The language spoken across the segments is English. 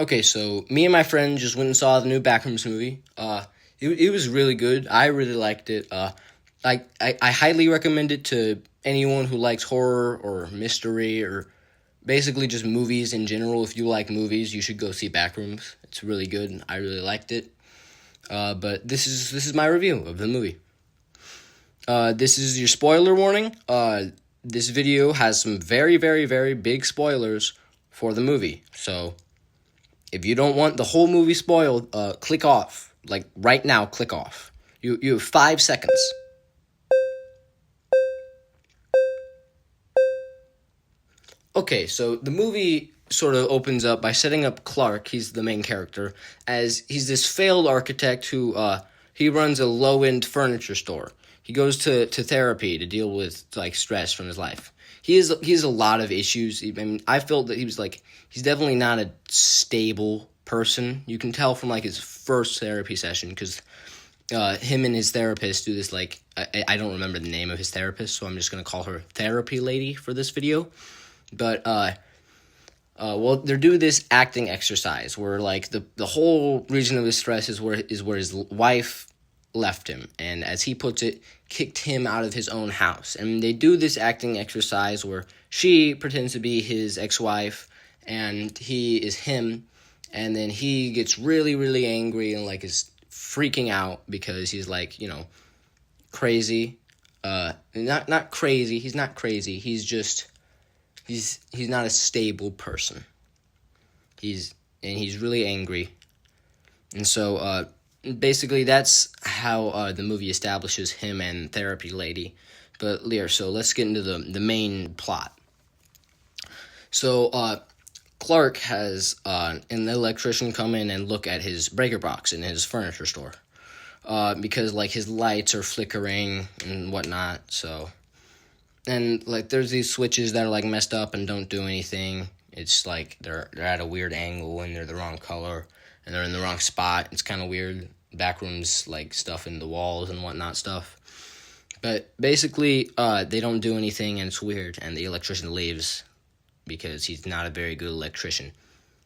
Okay, so me and my friend just went and saw the new Backrooms movie. It was really good. I really liked it. I highly recommend it to anyone who likes horror or mystery or basically just movies in general. If you like movies, you should go see Backrooms. It's really good, and I really liked it. But this is my review of the movie. This is your spoiler warning. This video has some very, very, very big spoilers for the movie. So if you don't want the whole movie spoiled, click off. Like right now, click off. You have 5 seconds. Okay, so the movie sort of opens up by setting up Clark, he's the main character, as he's this failed architect who he runs a low-end furniture store. He goes to therapy to deal with like stress from his life. He has a lot of issues. I mean, I felt that he's definitely not a stable person. You can tell from like his first therapy session because him and his therapist do this like I don't remember the name of his therapist, so I'm just gonna call her therapy lady for this video. But well, they're doing this acting exercise where like the whole reason of his stress is where his wife left him, and as he puts it, kicked him out of his own house. And they do this acting exercise where she pretends to be his ex-wife, and he is him, and then he gets really, really angry and like is freaking out because he's like, crazy. Not crazy. He's not crazy. He's just he's not a stable person. He's really angry, and so basically that's how the movie establishes him and therapy lady. But so let's get into the main plot. So Clark has an electrician come in and look at his breaker box in his furniture store because like his lights are flickering and whatnot. So and like there's these switches that are like messed up and don't do anything. It's like they're at a weird angle and they're the wrong color and they're in the wrong spot. It's kind of weird. Backrooms like stuff in the walls and whatnot stuff. But basically they don't do anything and it's weird, and the electrician leaves because he's not a very good electrician.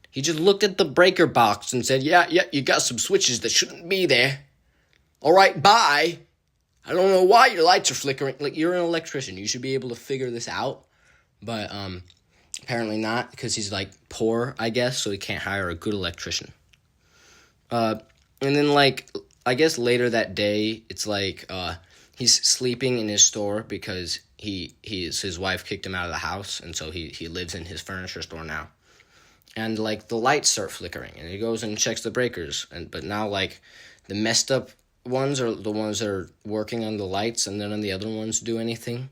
He just looked at the breaker box and said, yeah, you got some switches that shouldn't be there. All right, bye. I don't know why your lights are flickering. Like, you're an electrician. You should be able to figure this out. But apparently not, because he's, like, poor, I guess, so he can't hire a good electrician. And then, like, I guess later that day, it's like he's sleeping in his store because his wife kicked him out of the house, and so he lives in his furniture store now. And, like, the lights start flickering, and he goes and checks the breakers. But now, like, the messed up ones are the ones that are working on the lights, and none of the other ones do anything.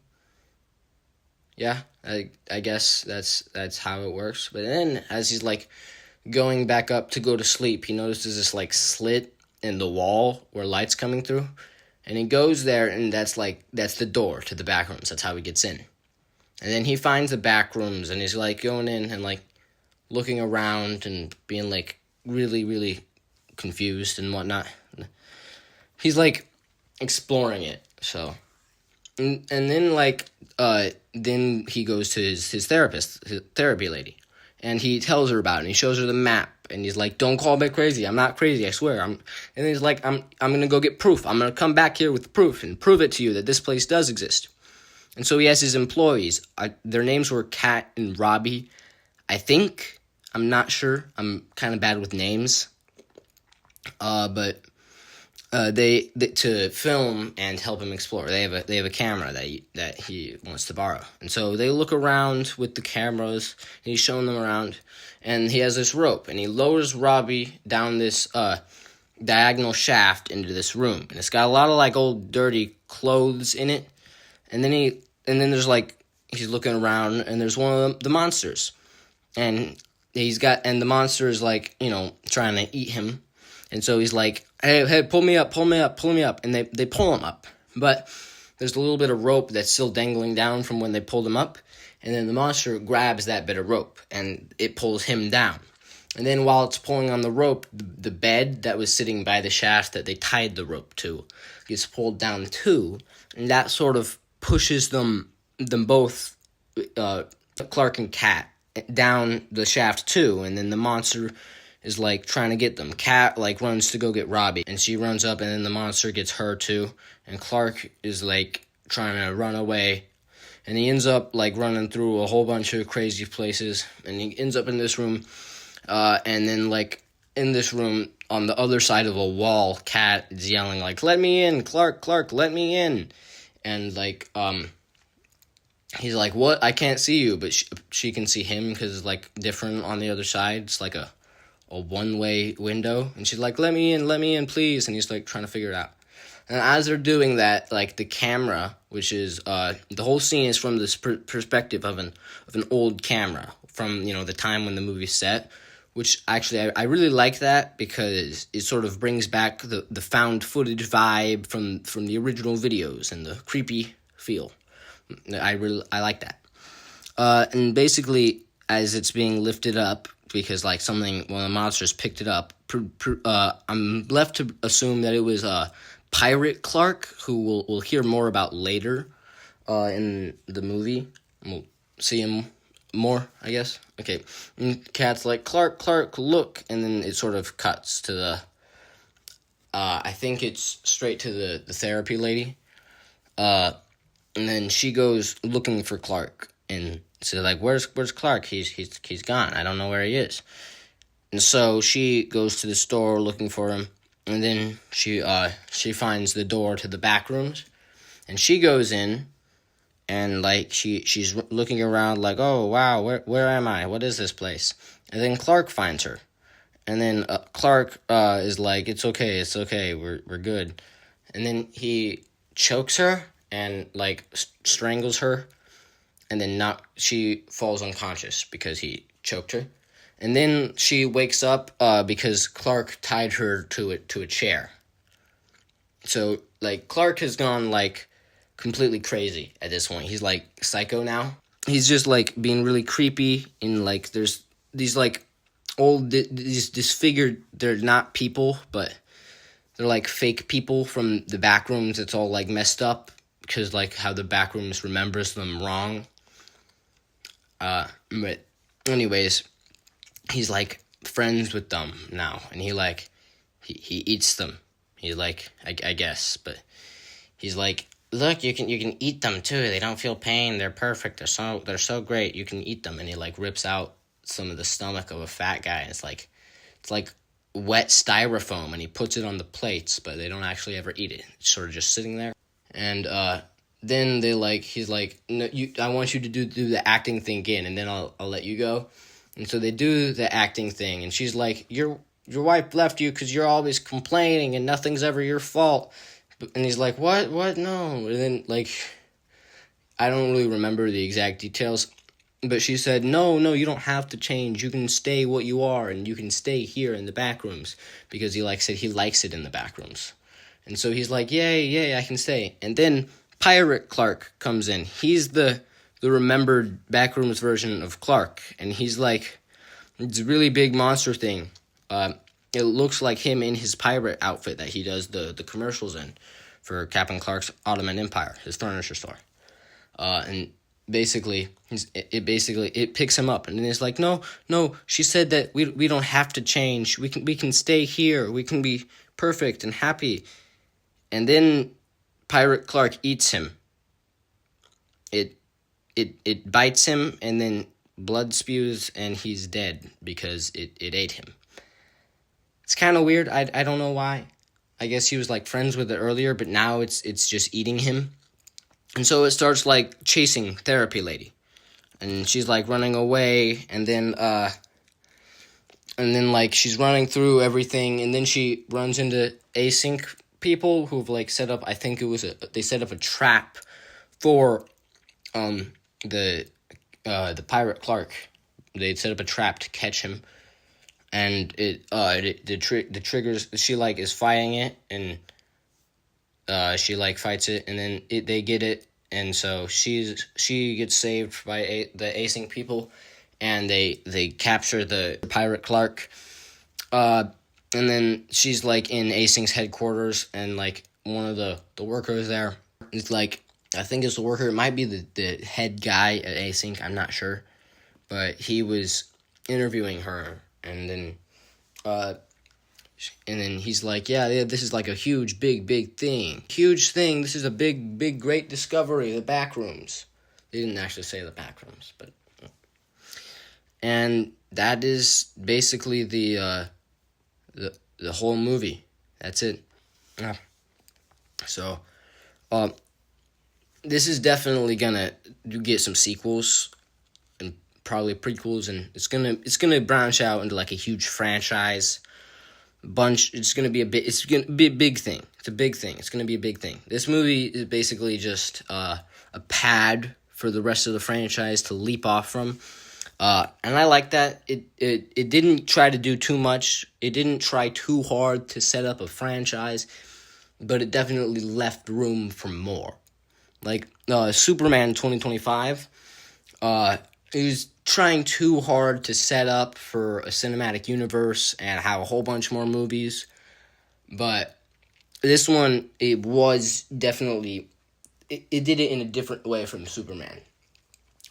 Yeah, I guess that's how it works. But then, as he's like going back up to go to sleep, he notices this like slit in the wall where light's coming through, and he goes there, and that's the door to the back rooms. That's how he gets in. And then he finds the back rooms, and he's like going in and like looking around and being like really, really confused and whatnot. He's, like, exploring it, so. And then, like, then he goes to his therapist, his therapy lady, and he tells her about it, and he shows her the map, and he's like, don't call me crazy, I'm not crazy, I swear. And then he's like, I'm gonna go get proof, I'm gonna come back here with proof, and prove it to you that this place does exist. And so he has his employees, their names were Kat and Robbie, I think, I'm not sure, I'm kind of bad with names, but they to film and help him explore. They have a camera that he wants to borrow, and so they look around with the cameras. And he's showing them around, and he has this rope, and he lowers Robbie down this diagonal shaft into this room, and it's got a lot of like old dirty clothes in it. And then there's like he's looking around, and there's one of the monsters, and the monster is like trying to eat him. And so he's like, hey, pull me up. And they pull him up. But there's a little bit of rope that's still dangling down from when they pulled him up. And then the monster grabs that bit of rope, and it pulls him down. And then while it's pulling on the rope, the bed that was sitting by the shaft that they tied the rope to gets pulled down too. And that sort of pushes them both, Clark and Kat, down the shaft too. And then the monster is like trying to get them. Cat like runs to go get Robbie, and she runs up, and then the monster gets her too. And Clark is like trying to run away, and he ends up like running through a whole bunch of crazy places, and he ends up in this room. And then like in this room on the other side of a wall, Cat is yelling like, "Let me in, Clark, let me in," and like he's like, "What? I can't see you," but she can see him because it's like different on the other side. It's like a one-way window, and she's like, let me in, please," and he's like trying to figure it out. And as they're doing that, like the camera, which is the whole scene is from this perspective of an old camera from the time when the movie's set, which actually I really like that because it sort of brings back the found footage vibe from the original videos and the creepy feel. I like that. And basically, as it's being lifted up, because like one of the monsters picked it up, I'm left to assume that it was Pirate Clark, who we'll hear more about later in the movie. We'll see him more, I guess. Okay, and Cat's like, Clark, look, and then it sort of cuts to the, I think it's straight to the therapy lady, and then she goes looking for Clark, and so like, where's Clark? He's gone. I don't know where he is. And so she goes to the store looking for him, and then she finds the door to the Backrooms, and she goes in, and like she's looking around like, oh wow, where am I? What is this place? And then Clark finds her, and then Clark is like, it's okay, we're good, and then he chokes her and like strangles her. And then she falls unconscious because he choked her. And then she wakes up because Clark tied her to a chair. So, like, Clark has gone, like, completely crazy at this point. He's, like, psycho now. He's just, like, being really creepy. And, like, there's these, like, these disfigured, they're not people, but they're, like, fake people from the Backrooms. It's all, like, messed up because, like, how the Backrooms remembers them wrong. But anyways, he's like friends with them now, and he eats them. He's like, I guess, but he's like, look, you can eat them too. They don't feel pain. They're perfect. They're so great. You can eat them. And he like rips out some of the stomach of a fat guy, and it's like wet styrofoam, and he puts it on the plates, but they don't actually ever eat it. It's sort of just sitting there, and then he's like, no, I want you to do the acting thing again, and then I'll let you go. And so they do the acting thing, and she's like, your wife left you because you're always complaining and nothing's ever your fault. And he's like, what, no. And then like, I don't really remember the exact details, but she said, no, you don't have to change. You can stay what you are, and you can stay here in the Backrooms, because he said he likes it in the Backrooms. And so he's like, yay, I can stay. And then Pirate Clark comes in. He's the remembered Backrooms version of Clark, and he's like, it's a really big monster thing. It looks like him in his pirate outfit that he does the commercials in for Captain Clark's Ottoman Empire, his furniture store. And basically, it picks him up, and then it's like, no, she said that we don't have to change. We can stay here. We can be perfect and happy. And then Pirate Clark eats him. It bites him, and then blood spews, and he's dead because it ate him. It's kind of weird. I don't know why. I guess he was like friends with it earlier, but now it's just eating him. And so it starts like chasing therapy lady, and she's like running away, and then like she's running through everything, and then she runs into async people who've like set up, I think they set up a trap for the Pirate Clark. They'd set up a trap to catch him, and the triggers, she like is fighting it, and she like fights it, and then they get it, and so she gets saved by the async people, and they capture the Pirate Clark, and then she's like in Async's headquarters, and like one of the workers there is like, I think it's the worker, it might be the head guy at Async, I'm not sure, but he was interviewing her, and then And then he's like, yeah, this is like a huge, big thing. Huge thing. This is a big, great discovery. The Backrooms. They didn't actually say the Backrooms, but. And that is basically the whole movie. That's it. Yeah. So, this is definitely gonna get some sequels and probably prequels, and it's gonna branch out into like a huge franchise. It's gonna be a big thing. It's a big thing. It's gonna be a big thing. This movie is basically just a pad for the rest of the franchise to leap off from, and I like that. It didn't try to do too much. It didn't try too hard to set up a franchise, but it definitely left room for more. Like Superman 2025, it was trying too hard to set up for a cinematic universe and have a whole bunch more movies. But this one, it did it in a different way from Superman.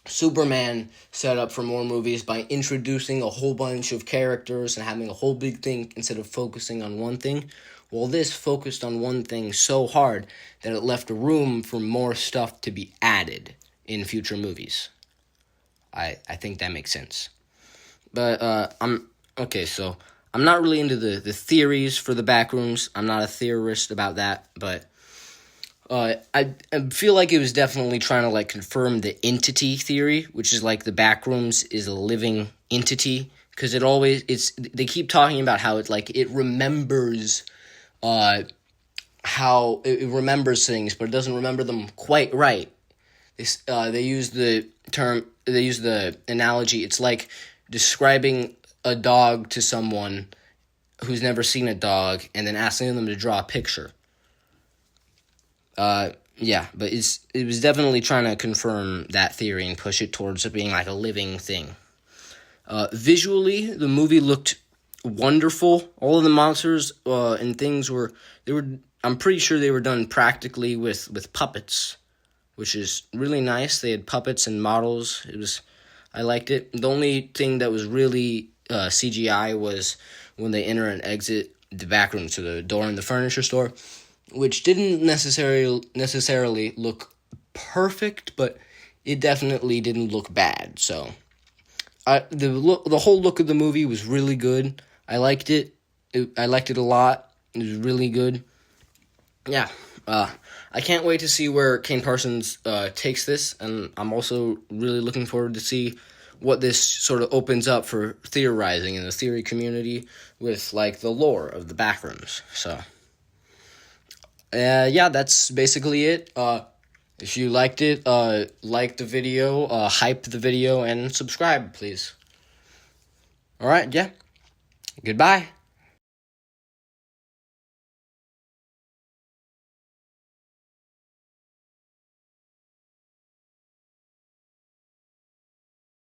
Superman set up for more movies by introducing a whole bunch of characters and having a whole big thing instead of focusing on one thing. Well, this focused on one thing so hard that it left room for more stuff to be added in future movies. I think that makes sense. But I'm not really into the theories for the Backrooms. I'm not a theorist about that, but I feel like it was definitely trying to like confirm the entity theory, which is like the Backrooms is a living entity, because they keep talking about how it remembers how it remembers things, but it doesn't remember them quite right. They use the analogy. It's like describing a dog to someone who's never seen a dog and then asking them to draw a picture. But it was definitely trying to confirm that theory and push it towards it being like a living thing. Visually, the movie looked wonderful. All of the monsters and things I'm pretty sure they were done practically with puppets, which is really nice. They had puppets and models. I liked it. The only thing that was really CGI was when they enter and exit the back room to the door in the furniture store, which didn't necessarily look perfect, but it definitely didn't look bad. So, the whole look of the movie was really good. I liked it. I liked it a lot. It was really good. Yeah. I can't wait to see where Kane Parsons takes this, and I'm also really looking forward to see what this sort of opens up for theorizing in the theory community with like the lore of the Backrooms. So, that's basically it. If you liked it, like the video, hype the video, and subscribe, please. All right, yeah. Goodbye.